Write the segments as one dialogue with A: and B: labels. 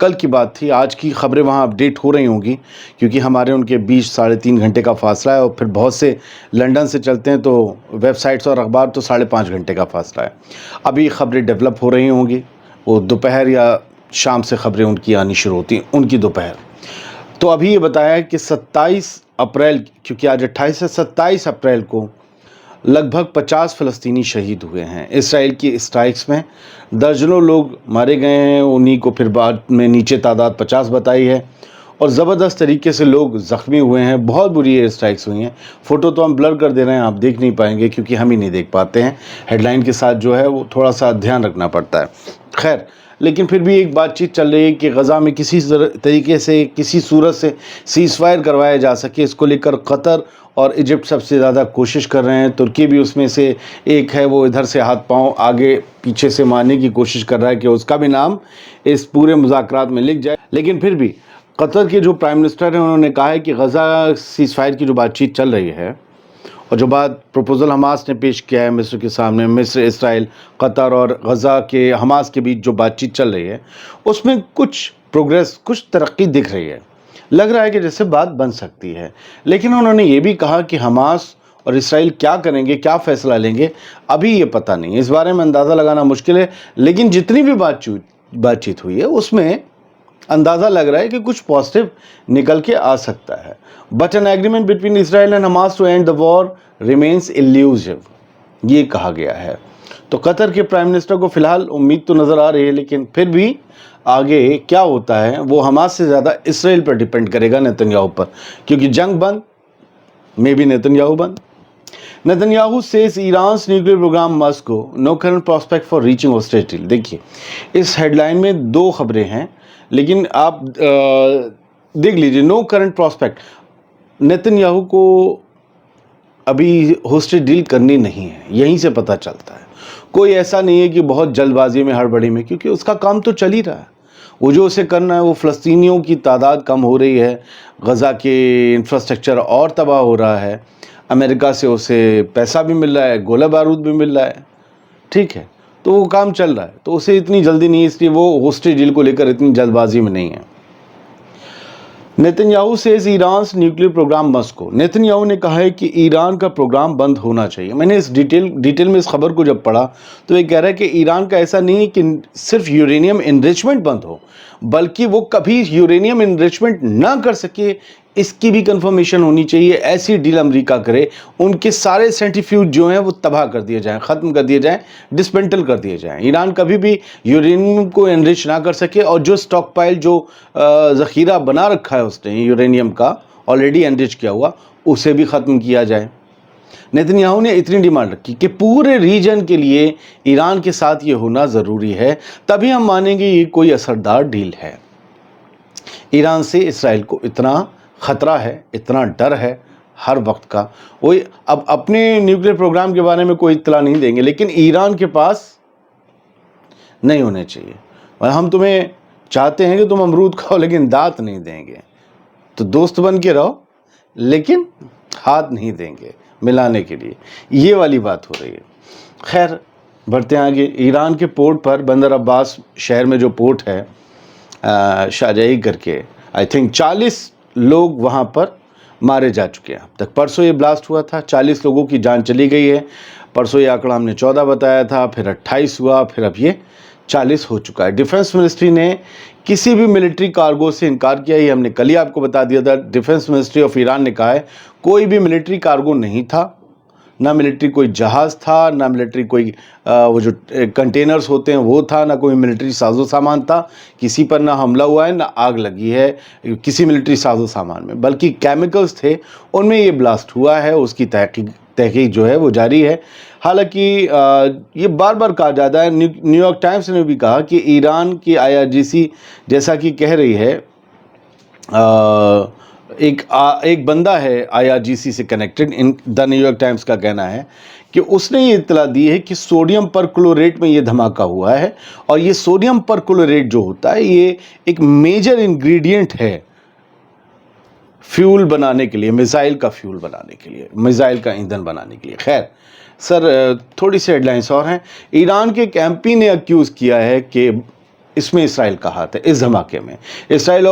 A: کل کی بات تھی. آج کی خبریں وہاں اپڈیٹ ہو رہی ہوں گی کیونکہ ہمارے ان کے بیچ 3.5 گھنٹے کا فاصلہ ہے, اور پھر بہت سے لنڈن سے چلتے ہیں تو ویب سائٹس اور اخبار تو 5.5 گھنٹے کا فاصلہ ہے. ابھی خبریں ڈیولپ ہو رہی ہوں گی, وہ دوپہر یا شام سے خبریں ان کی آنی شروع ہوتی ہیں, ان کی دوپہر. تو ابھی یہ بتایا کہ 27 اپریل, کیونکہ آج 28 سے 27 اپریل کو لگ بھگ 50 فلسطینی شہید ہوئے ہیں اسرائیل کی اسٹرائکس میں. درجنوں لوگ مارے گئے ہیں, انہی کو پھر بعد میں نیچے تعداد 50 بتائی ہے, اور زبردست طریقے سے لوگ زخمی ہوئے ہیں. بہت بری یہ اسٹرائکس ہوئی ہیں. فوٹو تو ہم بلر کر دے رہے ہیں, آپ دیکھ نہیں پائیں گے کیونکہ ہم ہی نہیں دیکھ پاتے ہیں. ہیڈ لائن کے ساتھ جو ہے وہ تھوڑا سا دھیان رکھنا پڑتا ہے. خیر, لیکن پھر بھی ایک بات چیت چل رہی ہے کہ غزہ میں کسی طریقے سے کسی صورت سے سیز فائر کروایا جا سکے. اس کو لے کر قطر اور ایجپٹ سب سے زیادہ کوشش کر رہے ہیں. ترکی بھی اس میں سے ایک ہے, وہ ادھر سے ہاتھ پاؤں آگے پیچھے سے مارنے کی کوشش کر رہا ہے کہ اس کا بھی نام اس پورے مذاکرات میں لکھ جائے. لیکن پھر بھی قطر کے جو پرائم منسٹر ہیں انہوں نے کہا ہے کہ غزہ سیز فائر کی جو بات چیت چل رہی ہے اور جو بات پروپوزل حماس نے پیش کیا ہے مصر کے سامنے, مصر, اسرائیل, قطر اور غزہ کے حماس کے بیچ جو بات چیت چل رہی ہے اس میں کچھ پروگریس, کچھ ترقی دکھ رہی ہے. لگ رہا ہے کہ جیسے بات بن سکتی ہے. لیکن انہوں نے یہ بھی کہا کہ حماس اور اسرائیل کیا کریں گے, کیا فیصلہ لیں گے, ابھی یہ پتہ نہیں. اس بارے میں اندازہ لگانا مشکل ہے. لیکن جتنی بھی بات چیت ہوئی ہے اس میں اندازہ لگ رہا ہے کہ کچھ پازیٹیو نکل کے آ سکتا ہے. But an agreement between Israel and Hamas to end the war remains elusive, یہ کہا گیا ہے. تو قطر کے پرائم منسٹر کو فی الحال امید تو نظر آ رہی ہے, لیکن پھر بھی آگے کیا ہوتا ہے وہ حماس سے زیادہ اسرائیل پر ڈیپینڈ کرے گا, نتنیاہو پر, کیونکہ جنگ بند میں بھی Netanyahu been. Netanyahu says Iran's nuclear program must go. No current prospect for reaching hostage deal. دیکھیے اس ہیڈ لائن میں 2 خبریں ہیں, لیکن آپ دیکھ لیجئے. نو کرنٹ پراسپیکٹ, نیتنیاہو کو ابھی ہوسٹیج ڈیل کرنی نہیں ہے, یہیں سے پتہ چلتا ہے. کوئی ایسا نہیں ہے کہ بہت جلد بازی میں ہڑبڑی میں, کیونکہ اس کا کام تو چل ہی رہا ہے. وہ جو اسے کرنا ہے, وہ فلسطینیوں کی تعداد کم ہو رہی ہے, غزہ کے انفراسٹرکچر اور تباہ ہو رہا ہے, امریکہ سے اسے پیسہ بھی مل رہا ہے, گولہ بارود بھی مل رہا ہے, ٹھیک ہے, تو وہ کام چل رہا ہے. تو اسے اتنی جلدی نہیں, اس لیے وہ ہوسٹیج ڈیل کو لے کر اتنی جلد بازی میں نہیں ہے. Netanyahu says Iran's nuclear program must go. Netanyahu نے کہا ہے کہ ایران کا پروگرام بند ہونا چاہیے. میں نے اس ڈیٹیل میں اس خبر کو جب پڑھا تو یہ کہہ رہا ہے کہ ایران کا ایسا نہیں ہے کہ صرف یورینیم انریچمنٹ بند ہو, بلکہ وہ کبھی یورینیم انریچمنٹ نہ کر سکے, اس کی بھی کنفرمیشن ہونی چاہیے. ایسی ڈیل امریکہ کرے, ان کے سارے سینٹریفیوج جو ہیں وہ تباہ کر دیے جائیں, ختم کر دیے جائیں, ڈسمنٹل کر دیے جائیں. ایران کبھی بھی یورینیم کو انریچ نہ کر سکے, اور جو سٹاک پائل جو ذخیرہ بنا رکھا ہے اس نے یورینیم کا آلریڈی انریچ کیا ہوا, اسے بھی ختم کیا جائے. نیتنیاہو نے اتنی ڈیمانڈ رکھی کہ پورے ریجن کے لیے ایران کے ساتھ یہ ہونا ضروری ہے, تبھی ہم مانیں گے یہ کوئی اثردار ڈیل ہے. ایران سے اسرائیل کو اتنا خطرہ ہے, اتنا ڈر ہے ہر وقت کا. وہ اب اپنے نیوکلیر پروگرام کے بارے میں کوئی اطلاع نہیں دیں گے, لیکن ایران کے پاس نہیں ہونے چاہیے. ہم تمہیں چاہتے ہیں کہ تم امرود کھاؤ لیکن دانت نہیں دیں گے, تو دوست بن کے رہو لیکن ہاتھ نہیں دیں گے ملانے کے لیے. یہ والی بات ہو رہی ہے. خیر, بڑھتے ہیں آگے. ایران کے پورٹ پر, بندر عباس شہر میں جو پورٹ ہے شاہجہی کر کے, آئی تھنک 40 لوگ وہاں پر مارے جا چکے ہیں اب تک. پرسوں یہ بلاسٹ ہوا تھا, 40 لوگوں کی جان چلی گئی ہے. پرسوں یہ آنکڑا ہم نے 14 بتایا تھا, پھر 28 ہوا, پھر اب یہ 40 ہو چکا ہے. ڈیفنس منسٹری نے کسی بھی ملٹری کارگو سے انکار کیا. یہ ہم نے کل ہی آپ کو بتا دیا تھا. ڈیفنس منسٹری آف ایران نے کہا ہے کوئی بھی ملٹری کارگو نہیں تھا, نہ ملٹری کوئی جہاز تھا, نہ ملٹری کوئی وہ جو کنٹینرز ہوتے ہیں وہ تھا, نہ کوئی ملٹری ساز و سامان تھا. کسی پر نہ حملہ ہوا ہے, نہ آگ لگی ہے کسی ملٹری ساز و سامان میں, بلکہ کیمیکلز تھے, ان میں یہ بلاسٹ ہوا ہے. اس کی تحقیق جو ہے وہ جاری ہے. حالانکہ یہ بار بار کہا جاتا ہے, نیو یارک ٹائمز نے بھی کہا کہ ایران کی IRGC جیسا کہ کہہ رہی ہے, ایک بندہ ہے IRGC سے connected, the new York Times کا کہنا ہے کہ اس نے یہ اطلاع دی ہے کہ سوڈیم پر کلوریٹ میں یہ دھماکہ ہوا ہے. اور یہ سوڈیم پر کلوریٹ جو ہوتا ہے یہ ایک میجر انگریڈینٹ ہے فیول بنانے کے لیے, میزائل کا فیول بنانے کے لیے, میزائل کا ایندھن بنانے کے لیے. خیر سر, تھوڑی سی ہیڈ لائنس اور ہیں. ایران کے ایک MP نے اکیوز کیا ہے کہ اس میں اسرائیل کا ہاتھ ہے اس دھماکے میں. اسرائیل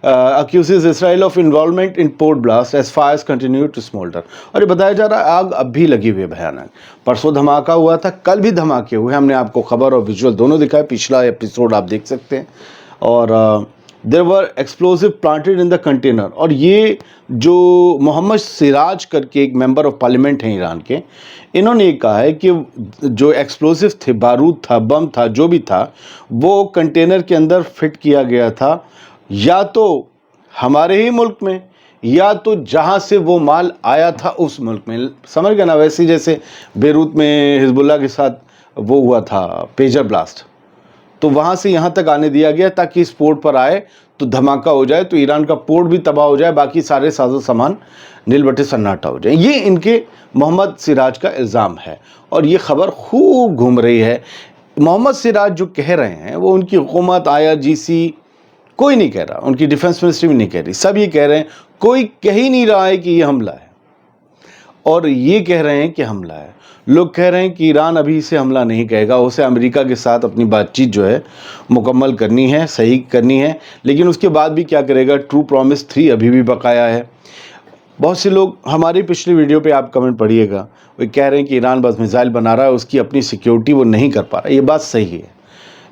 A: accuses Israel of involvement in port blast as fires continue to smolder. اور یہ بتایا جا رہا ہے آگ اب بھی لگی ہوئی ہے بھیانک. پرسوں دھماکہ ہوا تھا, کل بھی دھماکے ہوئے, ہم نے آپ کو خبر اور ویژول دونوں دکھائے, پچھلا ایپیسوڈ آپ دیکھ سکتے ہیں. اور there were explosive planted in the container. اور یہ جو محمد سراج کر کے ایک ممبر آف پارلیمنٹ ہیں ایران کے, انہوں نے یہ کہا ہے کہ جو ایکسپلوسیو تھے, بارود تھا, بم تھا, جو بھی تھا, وہ کنٹینر کے اندر فٹ کیا گیا تھا, یا تو ہمارے ہی ملک میں یا تو جہاں سے وہ مال آیا تھا اس ملک میں. سمجھ گئے نا, ویسے جیسے بیروت میں حزب اللہ کے ساتھ وہ ہوا تھا پیجر بلاسٹ, تو وہاں سے یہاں تک آنے دیا گیا تاکہ اس پورٹ پر آئے تو دھماکہ ہو جائے تو ایران کا پورٹ بھی تباہ ہو جائے, باقی سارے ساز و سامان نیل بٹے سناٹا ہو جائے. یہ ان کے محمد سراج کا الزام ہے اور یہ خبر خوب گھوم رہی ہے. محمد سراج جو کہہ رہے ہیں وہ ان کی حکومت, IRGC کوئی نہیں کہہ رہا, ان کی ڈیفنس منسٹری بھی نہیں کہہ رہی, سب یہ کہہ رہے ہیں, کوئی کہہ ہی نہیں رہا ہے کہ یہ حملہ ہے, اور یہ کہہ رہے ہیں کہ حملہ ہے. لوگ کہہ رہے ہیں کہ ایران ابھی اسے حملہ نہیں کہے گا, اسے امریکہ کے ساتھ اپنی بات چیت جو ہے مکمل کرنی ہے, صحیح کرنی ہے, لیکن اس کے بعد بھی کیا کرے گا. ٹرو پرومس 3 ابھی بھی بقایا ہے. بہت سے لوگ ہماری پچھلی ویڈیو پہ آپ کمنٹ پڑھیے گا, وہ کہہ رہے ہیں کہ ایران بس میزائل بنا رہا ہے, اس کی اپنی سیکیورٹی وہ نہیں کر پا رہا. یہ بات صحیح ہے,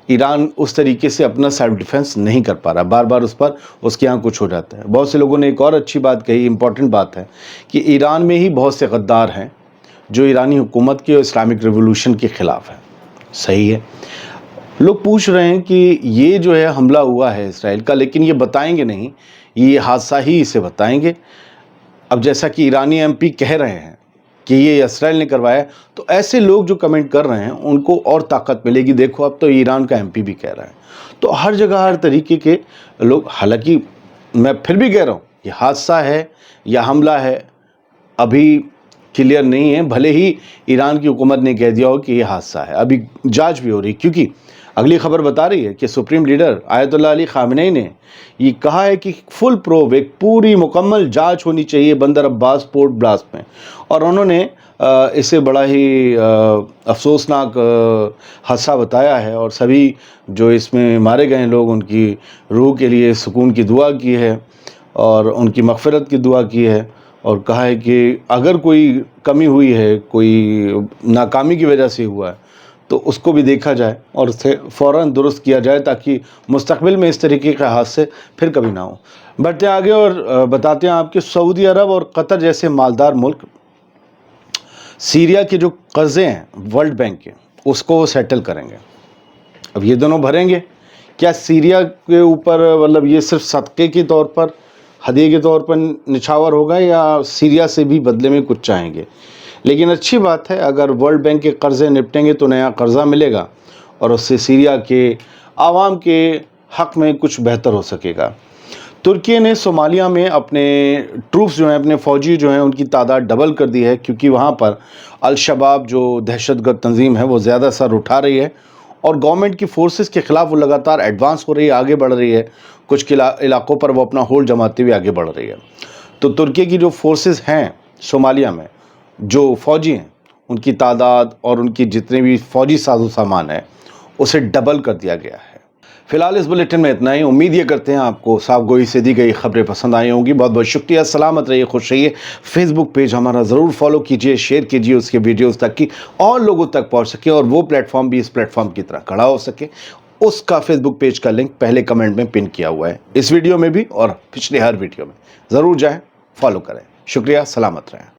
A: ایران اس طریقے سے اپنا سیلف ڈیفنس نہیں کر پا رہا, بار بار اس کے یہاں کچھ ہو جاتا ہے. بہت سے لوگوں نے ایک اور اچھی بات کہی, امپورٹنٹ بات ہے, کہ ایران میں ہی بہت سے غدار ہیں جو ایرانی حکومت کے اور اسلامک ریولوشن کے خلاف ہیں. صحیح ہے. لوگ پوچھ رہے ہیں کہ یہ جو ہے حملہ ہوا ہے اسرائیل کا, لیکن یہ بتائیں گے نہیں, یہ حادثہ ہی اسے بتائیں گے. اب جیسا کہ ایرانی MP کہہ رہے ہیں کہ یہ اسرائیل نے کروایا, تو ایسے لوگ جو کمنٹ کر رہے ہیں ان کو اور طاقت ملے گی. دیکھو اب تو ایران کا MP بھی کہہ رہا ہے, تو ہر جگہ ہر طریقے کے لوگ. حالانکہ میں پھر بھی کہہ رہا ہوں یہ حادثہ ہے یا حملہ ہے ابھی کلیئر نہیں ہے, بھلے ہی ایران کی حکومت نے کہہ دیا ہو کہ یہ حادثہ ہے, ابھی جانچ بھی ہو رہی. کیونکہ اگلی خبر بتا رہی ہے کہ سپریم لیڈر آیت اللہ علی خامنئی نے یہ کہا ہے کہ فل پروب, ایک پوری مکمل جانچ ہونی چاہیے بندر عباس پورٹ بلاسٹ میں. اور انہوں نے اسے بڑا ہی افسوسناک حادثہ بتایا ہے, اور سبھی جو اس میں مارے گئے ہیں لوگ, ان کی روح کے لیے سکون کی دعا کی ہے اور ان کی مغفرت کی دعا کی ہے, اور کہا ہے کہ اگر کوئی کمی ہوئی ہے, کوئی ناکامی کی وجہ سے ہوا ہے, تو اس کو بھی دیکھا جائے اور اسے فوراً درست کیا جائے تاکہ مستقبل میں اس طریقے کے حادثے پھر کبھی نہ ہوں. بڑھتے ہیں آگے اور بتاتے ہیں آپ کہ سعودی عرب اور قطر جیسے مالدار ملک سیریا کے جو قرضے ہیں ورلڈ بینک کے, اس کو وہ سیٹل کریں گے. اب یہ دونوں بھریں گے. کیا سیریا کے اوپر مطلب یہ صرف صدقے کے طور پر, ہدیے کے طور پر نچھاور ہوگا, یا سیریا سے بھی بدلے میں کچھ چاہیں گے؟ لیکن اچھی بات ہے, اگر ورلڈ بینک کے قرضے نپٹیں گے تو نیا قرضہ ملے گا اور اس سے سیریا کے عوام کے حق میں کچھ بہتر ہو سکے گا. ترکی نے صومالیہ میں اپنے ٹروپس جو ہیں, اپنے فوجی جو ہیں, ان کی تعداد ڈبل کر دی ہے, کیونکہ وہاں پر الشباب جو دہشت گرد تنظیم ہے وہ زیادہ سر اٹھا رہی ہے, اور گورنمنٹ کی فورسز کے خلاف وہ لگاتار ایڈوانس ہو رہی ہے, آگے بڑھ رہی ہے. کچھ علاقوں پر وہ اپنا ہولڈ جماتے ہوئے آگے بڑھ رہی ہے. تو ترکی کی جو فورسز ہیں صومالیہ میں, جو فوجی ہیں, ان کی تعداد اور ان کی جتنے بھی فوجی ساز و سامان ہے اسے ڈبل کر دیا گیا ہے. فی الحال اس بلیٹن میں اتنا ہی. امید یہ کرتے ہیں آپ کو صاف گوئی سے دی گئی خبریں پسند آئی ہوں گی. بہت بہت شکریہ. سلامت رہیے, خوش رہیے. فیس بک پیج ہمارا ضرور فالو کیجئے, شیئر کیجئے اس کے ویڈیوز تک کہ اور لوگوں تک پہنچ سکے, اور وہ پلیٹ فارم بھی اس پلیٹ فارم کی طرح کھڑا ہو سکے. اس کا فیس بک پیج کا لنک پہلے کمنٹ میں پن کیا ہوا ہے, اس ویڈیو میں بھی اور پچھلے ہر ویڈیو میں. ضرور جائیں, فالو کریں. شکریہ. سلامت رہیں.